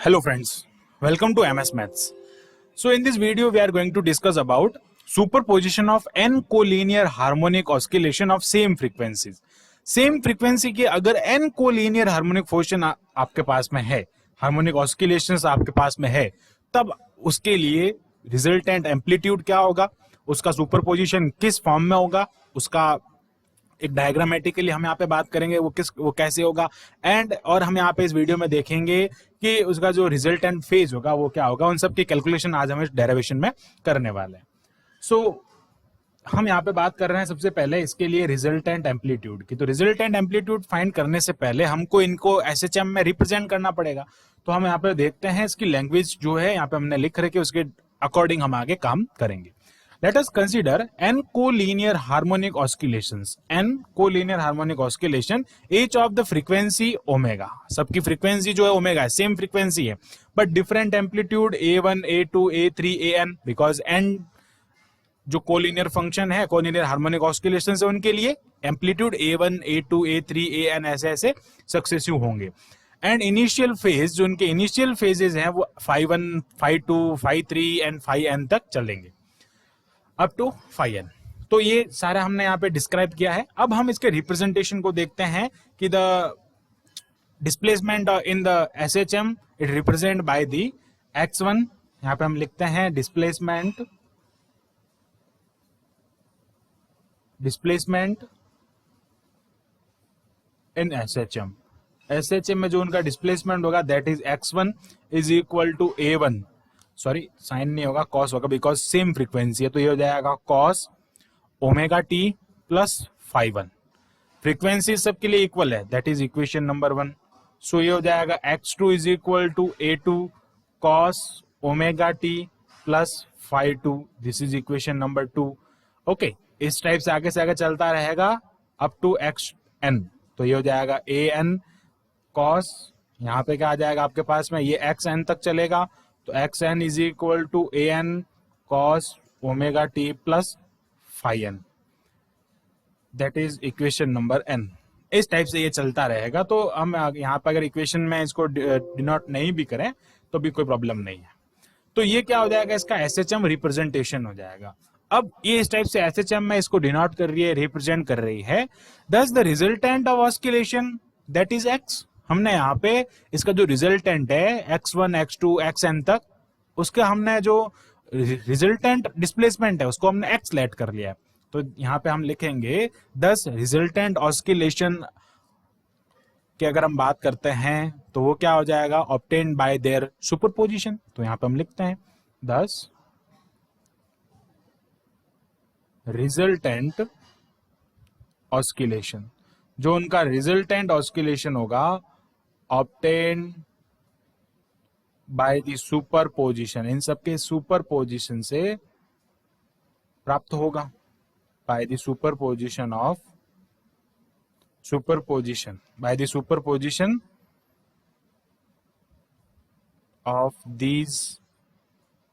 Hello friends, welcome to MS Maths. So in this video we are going to discuss about superposition of n collinear harmonic oscillation of same frequencies. Same frequency के अगर n collinear harmonic function आपके पास में है, harmonic oscillations आपके पास में है, तब उसके लिए रिजल्टेंट एम्पलीट्यूड क्या होगा, उसका सुपरपोजिशन किस फॉर्म में होगा, उसका एक डायग्रामेटिकली हम यहाँ पे बात करेंगे वो कैसे होगा एंड और हम यहाँ पे इस वीडियो में देखेंगे कि उसका जो रिजल्टेंट फेज होगा वो क्या होगा। उन सब की कैलकुलेशन आज हम इस डेरिवेशन में करने वाले हैं। सो हम यहाँ पे बात कर रहे हैं सबसे पहले इसके लिए रिजल्टेंट एम्पलीट्यूड की। तो रिजल्टेंट एम्पलीट्यूड फाइंड करने से पहले हमको इनको एसएचएम में रिप्रेजेंट करना पड़ेगा। तो हम यहाँ पे देखते हैं इसकी लैंग्वेज जो है यहाँ पे हमने लिख रखी है, उसके अकॉर्डिंग हम आगे काम करेंगे। Let us consider n collinear harmonic oscillations. n collinear harmonic oscillation, each of the frequency omega. सबकी frequency जो है omega है, same frequency है, but different amplitude a1, a2, a3, an, because n जो collinear function है, collinear harmonic oscillations है, उनके लिए amplitude a1, a2, a3, an ऐसे ऐसे successive होंगे। एंड इनिशियल फेज जो उनके इनिशियल फेजेस हैं वो phi1, phi2, phi3 and phi n तक चलेंगे अप टू phi n। तो ये सारा हमने यहाँ पे डिस्क्राइब किया है। अब हम इसके रिप्रेजेंटेशन को देखते हैं कि the displacement in the SHM it represent by the x1। यहाँ पे हम लिखते हैं डिस्प्लेसमेंट इन एसएचएम। एसएचएम में जो उनका डिस्प्लेसमेंट होगा that is x1 is equal to a1, sorry sine नहीं होगा, कॉस होगा, बिकॉज सेम फ्रीक्वेंसी है। तो ये हो जाएगा cos omega t plus phi1। Frequency सबके लिए इक्वल है, that is equation number 1। So ये हो जाएगा x2 is equal to a2 cos omega t plus phi2, this is equation number 2। Okay, इस टाइप से आगे चलता रहेगा अप टू xn। तो ये हो जाएगा an कॉस, यहाँ पे क्या आ जाएगा आपके पास में, ये xn तक चलेगा, तो xn is equal to an cos omega t plus phi n, that is equation number n। इस टाइप से ये चलता रहेगा। तो हम यहाँ पर अगर इक्वेशन में इसको डिनोट नहीं भी करें तो भी कोई प्रॉब्लम नहीं है। तो ये क्या हो जाएगा, इसका एसएचएम रिप्रेजेंटेशन हो जाएगा। अब ये इस टाइप से एसएचएम में इसको डिनोट कर रही है, रिप्रेजेंट कर रही है। दस the resultant of oscillation that is x। हमने यहाँ पे इसका जो रिजल्टेंट है x1, x2, xn तक, उसके हमने जो रिजल्टेंट डिस्प्लेसमेंट है उसको हमने x लेट कर लिया है। तो यहाँ पे हम लिखेंगे 10 रिजल्टेंट ऑस्किलेशन की अगर हम बात करते हैं तो वो क्या हो जाएगा, ऑब्टेन्ड बाय देयर सुपरपोजिशन। तो यहाँ पे हम लिखते हैं 10 रिजल्टेंट ऑस्किलेशन, जो उनका रिजल्टेंट ऑस्किलेशन होगा ऑब्टेन्ड बाय द सुपरपोजिशन, इन सबके सुपरपोजिशन से प्राप्त होगा, by the superposition of by the superposition of these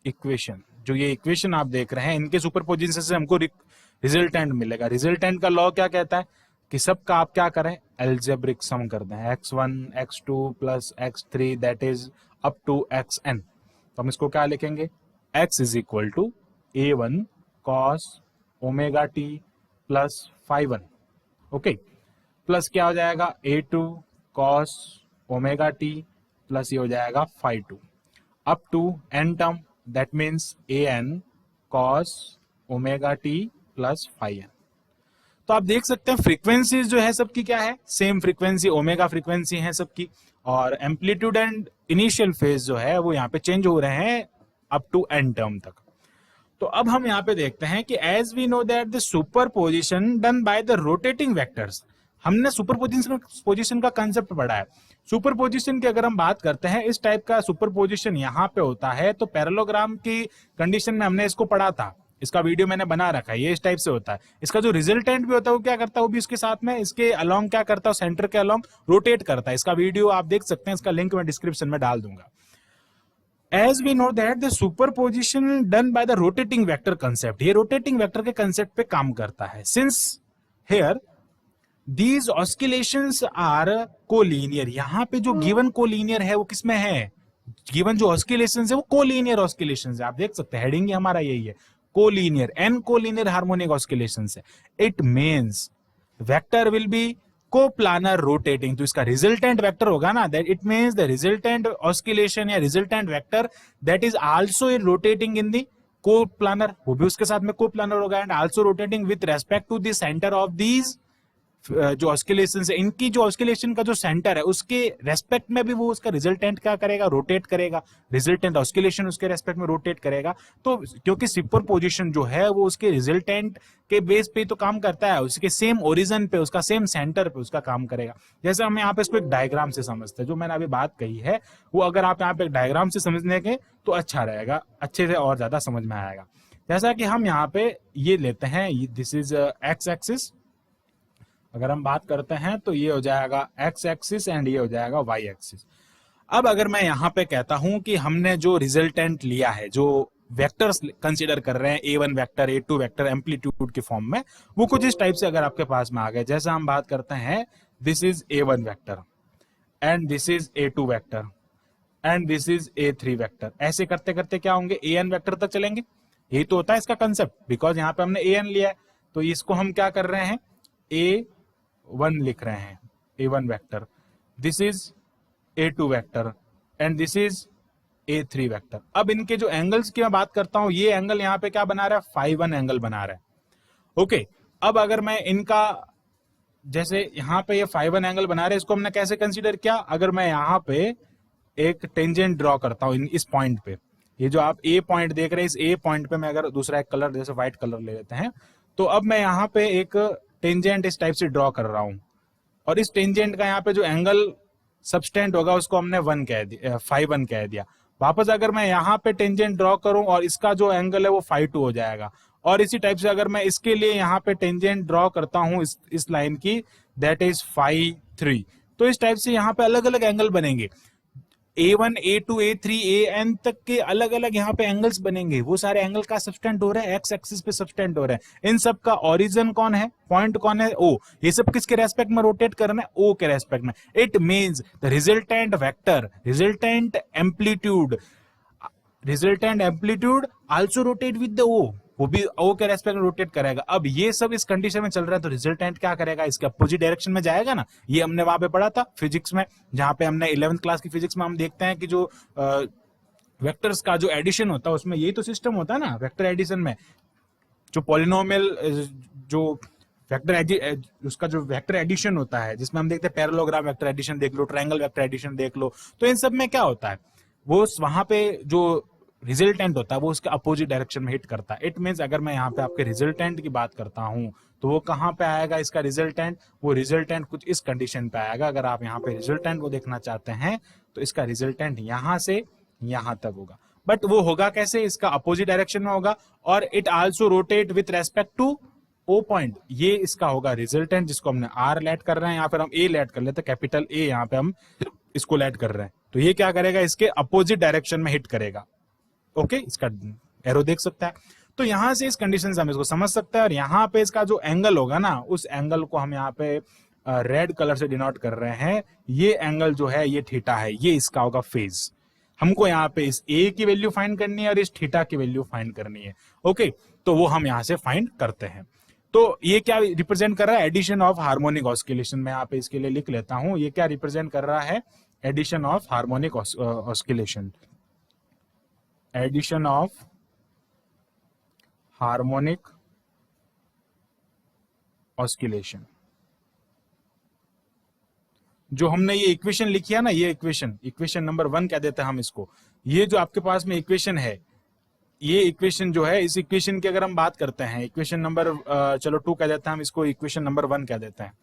equation. जो ये इक्वेशन आप देख रहे हैं इनके सुपरपोजिशन से हमको रिजल्टेंट मिलेगा। रिजल्टेंट का लॉ क्या कहता है कि सबका आप क्या करें, एल्जेब्रिक सम कर दें, x1, x2 plus x3 that is up to xn। तो हम इसको क्या लिखेंगे, x is equal to a1 cos omega t plus phi1, okay, plus क्या हो जाएगा a2 cos omega t plus ये हो जाएगा phi2 up to n term that means an cos omega t plus phi n। तो आप देख सकते हैं फ्रीक्वेंसीज जो है सबकी क्या है, सेम फ्रीक्वेंसी ओमेगा फ्रीक्वेंसी है सबकी, और एम्पलीट्यूड एंड इनिशियल फेज जो है वो यहाँ पे चेंज हो रहे हैं अप टू एन टर्म तक। तो अब हम यहाँ पे देखते हैं कि as we know that the superposition done by the rotating vectors. हमने सुपरपोजिशन का कंसेप्ट पढ़ा है। सुपरपोजिशन की अगर हम बात करते हैं, इस टाइप का सुपरपोजिशन यहाँ पे होता है। तो पैरेललोग्राम की कंडीशन में हमने इसको पढ़ा था, इसका वीडियो मैंने बना रखा है। ये इस टाइप से होता है। इसका जो रिजल्टेंट भी होता है वो क्या करता है, वो भी इसके साथ में इसके अलोंग क्या करता है, सेंटर के अलोंग रोटेट करता है। इसका वीडियो आप देख सकते हैं, इसका लिंक मैं डिस्क्रिप्शन में डाल दूंगा। As we know that the superposition done by the rotating vector concept, ये रोटेटिंग वेक्टर के कंसेप्ट पे काम करता है। Since here these oscillations are collinear, यहाँ पे जो गिवन कोलीनियर है वो किसमें है, गिवन जो ऑस्किलेशंस है वो कोलिनियर ऑस्किलेशंस है। आप देख सकते हैं हेडिंग हमारा यही है, collinear, N collinear harmonic oscillations है। It means vector will be coplanar rotating. तो इसका रिजल्टेंट वेक्टर होगा ना, that it means the resultant oscillation या resultant vector that is also in rotating in the coplanar, वो भी उसके साथ में कोप्लानर होगा, and also rotating with respect to the centre of these जो ऑस्किलेशन है, इनकी जो ऑस्किलेशन का जो सेंटर है उसके रेस्पेक्ट में भी वो उसका रिजल्टेंट क्या करेगा, रोटेट करेगा, रिजल्टेंट ऑस्किलेशन उसके रेस्पेक्ट में रोटेट करेगा। तो क्योंकि सुपरपोजिशन जो है वो उसके रिजल्टेंट के बेस पे तो काम करता है, उसके सेम ओरिजिन पे, उसका सेम सेंटर पे उसका काम करेगा। जैसे हम यहाँ पे इसको एक डायग्राम से समझते हैं, जो मैंने अभी बात कही है वो अगर आप यहाँ पे एक डायग्राम से समझने के तो अच्छा रहेगा, अच्छे से और ज्यादा समझ में आएगा। जैसा कि हम यहाँ पे ये लेते हैं, दिस इज एक्स एक्सिस, अगर हम बात करते हैं तो ये हो जाएगा एक्स एक्सिस एंड ये हो जाएगा वाई एक्सिस। अब अगर मैं यहां पे कहता हूं कि हमने जो रिजल्टेंट लिया है, जो वेक्टर्स कंसीडर कर रहे हैं, A1 vector, A2 vector amplitude के फॉर्म में, वो कुछ इस टाइप से अगर आपके पास में आ गए, जैसा हम बात करते हैं this is A1 vector and this is A2 vector and this is A3 vector. ऐसे करते करते क्या होंगे, AN वेक्टर तक चलेंगे। यही तो होता है इसका कंसेप्ट, बिकॉज यहाँ पे हमने AN लिया है तो इसको हम क्या कर रहे हैं, A1 लिख रहे हैं, A1 vector, this is A2 vector and this is A3 vector. अब इनके जो एंगल्स की मैं बात करता हूं, ये एंगल यहाँ पे क्या बना रहा है, φ1 एंगल बना रहा है। ओके, अब अगर मैं इनका, जैसे यहाँ पे ये φ1 एंगल बना रहे हैं, इसको हमने कैसे कंसीडर किया, अगर मैं यहाँ पे एक टेंजेंट ड्रॉ करता हूं इस पॉइंट पे, ये जो आप A पॉइंट देख रहे हैं, इस A पॉइंट पे मैं अगर दूसरा एक कलर जैसे व्हाइट कलर ले लेते हैं, तो अब मैं यहाँ पे एक टेंजेंट इस टाइप से ड्रॉ कर रहा हूं, और इस टेंजेंट का यहाँ पे जो एंगल सबस्टेंट होगा उसको हमने 1 कह दिया, φ1 कह दिया। वापस अगर मैं यहाँ पे टेंजेंट ड्रॉ करूं और इसका जो एंगल है वो φ2 हो जाएगा, और इसी टाइप से अगर मैं इसके लिए यहाँ पे टेंजेंट ड्रॉ करता हूं इस लाइन की, दैट इज φ3। तो इस टाइप से यहाँ पे अलग अलग एंगल बनेंगे, A1, A2, A3, AN तक के अलग अलग यहाँ पे एंगल्स बनेंगे। वो सारे एंगल का सब्सटेंट हो रहा है, एक्स एक्सिस पे सब्सटेंट हो रहा है। इन सब का ओरिजिन कौन है, पॉइंट कौन है, O। ये सब किसके रेस्पेक्ट में रोटेट करना है, O के रेस्पेक्ट में। It means the resultant vector, resultant amplitude also rotate with the O, वो भी O के रेस्पेक्ट में रोटेट करेगा। अब ये सब इस कंडीशन में चल रहा है तो रिजल्टेंट क्या करेगा, इसके अपोजिट डायरेक्शन में जाएगा ना। ये हमने वहां पे पढ़ा था फिजिक्स में, जहां पे हमने 11th क्लास की फिजिक्स में हम देखते हैं कि जो वेक्टर्स का जो एडिशन होता है उसमें यही तो सिस्टम होता है ना, वेक्टर एडिशन में। जो पॉलिनोमियल जो वेक्टर उसका जो वेक्टर एडिशन होता है, जिसमें हम देखते हैं पैरेललोग्राम वेक्टर एडिशन देख लो, ट्रायंगल वेक्टर एडिशन देख लो, तो इन सब में क्या होता है, वो वहां पे जो रिजल्टेंट होता है वो उसके अपोजिट डायरेक्शन में हिट करता है। इट मींस अगर मैं यहाँ पे आपके रिजल्टेंट की बात करता हूं तो वो कहाँ पे आएगा, इसका रिजल्टेंट, वो रिजल्टेंट कुछ इस कंडीशन पे आएगा। अगर आप यहाँ पे रिजल्टेंट को देखना चाहते हैं तो इसका रिजल्टेंट यहां से यहां तक होगा, बट वो होगा कैसे, इसका अपोजिट डायरेक्शन में होगा, और it also rotate with respect to O point. ये इसका होगा रिजल्टेंट, जिसको हमने R लेट कर रहे हैं, या फिर हम A लेट कर लेते हैं, कैपिटल A यहाँ पे हम इसको लेट कर रहे हैं। तो ये क्या करेगा, इसके अपोजिट डायरेक्शन में हिट करेगा। ओके, इसका एरो देख सकता है। तो यहां से इस कंडीशन से हम इसको समझ सकते हैं, और यहाँ पे इसका जो एंगल होगा ना, उस एंगल को हम यहाँ पे रेड कलर से डिनोट कर रहे हैं। ये एंगल जो है ये थीटा है, ये इसका होगा फेज। हमको यहाँ पे इस A की वैल्यू फाइंड करनी है और इस थीटा की वैल्यू फाइंड करनी है। ओके, तो वो हम यहाँ से फाइंड करते हैं। तो ये क्या रिप्रेजेंट कर रहा है, एडिशन ऑफ हार्मोनिक ऑस्किलेशन। मैं यहाँ पे इसके लिए लिख लेता हूं, ये क्या रिप्रेजेंट कर रहा है, addition of harmonic oscillation, addition of harmonic oscillation. जो हमने ये इक्वेशन लिखी है ना, ये इक्वेशन नंबर 1 कह देते हैं हम इसको। ये जो आपके पास में इक्वेशन है, ये इक्वेशन जो है, इस इक्वेशन की अगर हम बात करते हैं, इक्वेशन नंबर चलो 2 कह देते हैं हम इसको, इक्वेशन नंबर 1 कह देते हैं।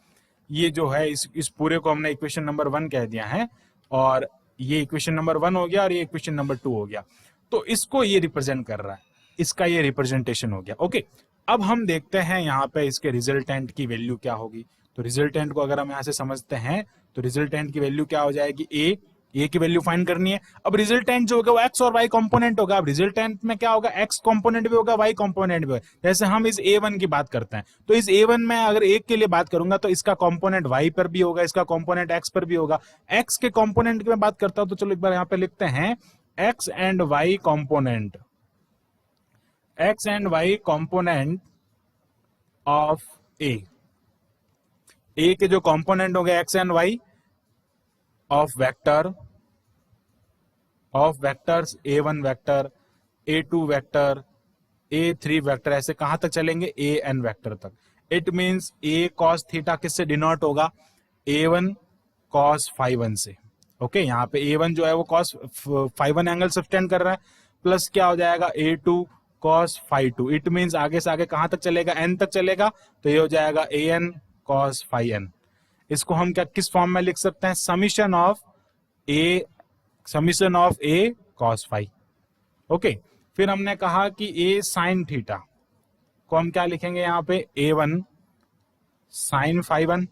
ये जो है इस पूरे को हमने इक्वेशन नंबर 1 कह दिया है, और ये इक्वेशन नंबर 1 हो गया और ये इक्वेशन नंबर 2 हो गया। तो इसको ये रिप्रेजेंट कर रहा है, इसका ये रिप्रेजेंटेशन हो गया। ओके, अब हम देखते हैं यहाँ पे इसके रिजल्टेंट की वैल्यू क्या होगी। तो रिजल्टेंट को अगर हम यहाँ से समझते हैं तो रिजल्टेंट की वैल्यू क्या हो जाएगी, A ए की वैल्यू फाइंड करनी है। अब रिजल्टेंट जो होगा वो एक्स और वाई कंपोनेंट होगा। अब रिजल्टेंट में क्या होगा, एक्स कंपोनेंट भी होगा, वाई कंपोनेंट भी होगा। जैसे हम इस A1 की बात करते हैं, तो इस A1 में अगर एक के लिए बात करूंगा तो इसका कंपोनेंट वाई पर भी होगा, इसका कंपोनेंट एक्स पर भी होगा। एक्स के कंपोनेंट की मैं बात करता हूं तो चलो एक बार यहां पे लिखते हैं X and Y component, X and Y component of A के जो कंपोनेंट होंगे X and Y of vectors A1 vector, A2 vector, A3 vector, ऐसे कहां तक चलेंगे, AN वेक्टर तक। It means A cos theta किससे डिनोट होगा, A1 cos phi 1 से। ओके, यहाँ पे A1 जो है वो cos phi 1 एंगल सब्सटेंड कर रहा है, प्लस क्या हो जाएगा A2 cos phi 2। It means आगे से आगे कहां तक चलेगा, N तक चलेगा, तो ये हो जाएगा AN cos phi n। इसको हम क्या किस फॉर्म में लिख सकते हैं, summation of A cos phi। Okay, फिर हमने कहा कि A sin थीटा को हम क्या लिखेंगे यहाँ पे, A1 sin phi 1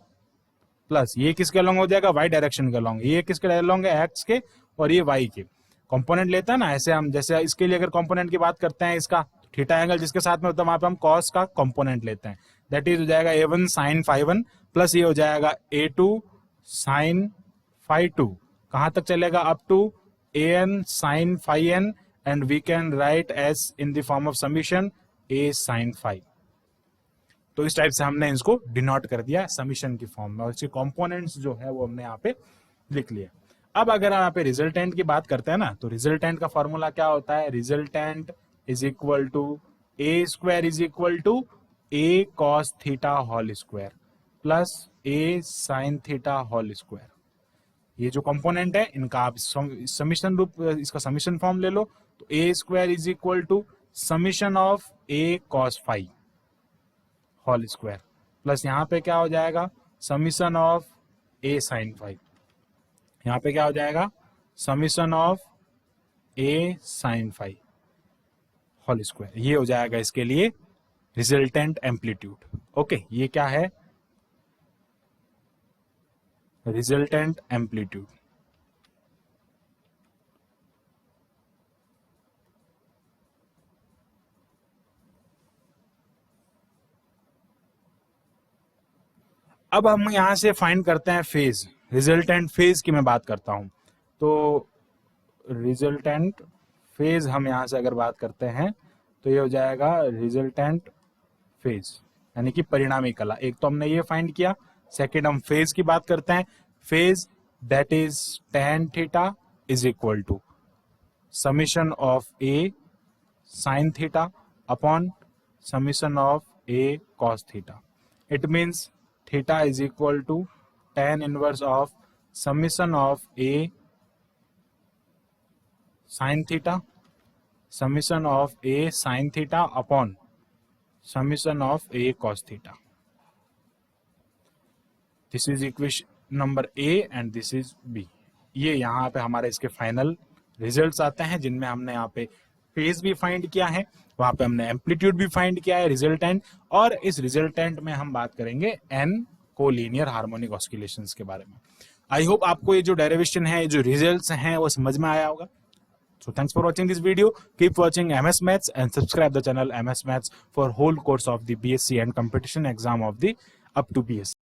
प्लस ये किसके अलोंग हो जाएगा, वाई डायरेक्शन के अलोंग, ये किसके अलोंग है, एक्स के, और ये वाई के। कंपोनेंट लेता है ना ऐसे हम, जैसे इसके लिए अगर कंपोनेंट की बात करते हैं, इसका थीटा एंगल जिसके साथ में होता है वहां पे हम कॉस का कंपोनेंट लेते हैं। दैट इज हो जाएगा A1 sin phi 1 प्लस ये हो जाएगा A2 sin phi 2। कहां तक चलेगा, up to AN sin phi n, and we can write as in the form of summation A sin phi। तो इस टाइप से हमने इसको डिनोट कर दिया समीशन की फॉर्म में, और इसके कंपोनेंट्स जो है वो हमने यहाँ पे लिख लिया। अब अगर हम यहाँ पे रिजल्टेंट की बात करते हैं ना, तो रिजल्टेंट का फॉर्मूला क्या होता है, resultant is equal to A square is equal to A cos theta whole square plus A sin theta whole square. ये जो कंपोनेंट है इनका आप समीशन रूप, इसका समीशन फॉर्म ले लो, तो A square is equal to summation of A cos phi whole square plus यहाँ पे क्या हो जाएगा, summation of A sin phi। यहाँ पे क्या हो जाएगा, summation of A sin phi whole square. ये हो जाएगा इसके लिए रिजल्टेंट एम्पलीट्यूड। ओके, ये क्या है, रिजल्टेंट एम्पलीट्यूड। अब हम यहां से फाइंड करते हैं फेज, रिजल्टेंट फेज की मैं बात करता हूं, तो रिजल्टेंट फेज हम यहां से अगर बात करते हैं तो ये हो जाएगा रिजल्टेंट फेज, यानी कि परिणामी कला। एक तो हमने ये फाइंड किया, सेकेंड हम फेज की बात करते हैं। Phase that is tan theta is equal to summation of A sin theta upon summation of A cos theta. It means theta is equal to tan inverse of summation of A sin theta, summation of A sin theta upon summation of A cos theta. This is equation number A and this is B। ये यहाँ पे हमारे इसके final results आते हैं, जिनमें हमने यहाँ पे फेज भी फाइंड किया है, वहां पे हमने एम्पलीट्यूड भी फाइंड किया है, रिजल्टेंट, और इस रिजल्टेंट में हम बात करेंगे n कोलिनियर हार्मोनिक ऑस्किलेशंस के बारे में। आई होप आपको ये जो डेरिवेशन है, जो रिजल्ट्स हैं, वो समझ में आया होगा। So thanks for watching this video. Keep watching MS Maths and subscribe the channel MS Maths for whole course of the BSc and competition exam of the up to BSc.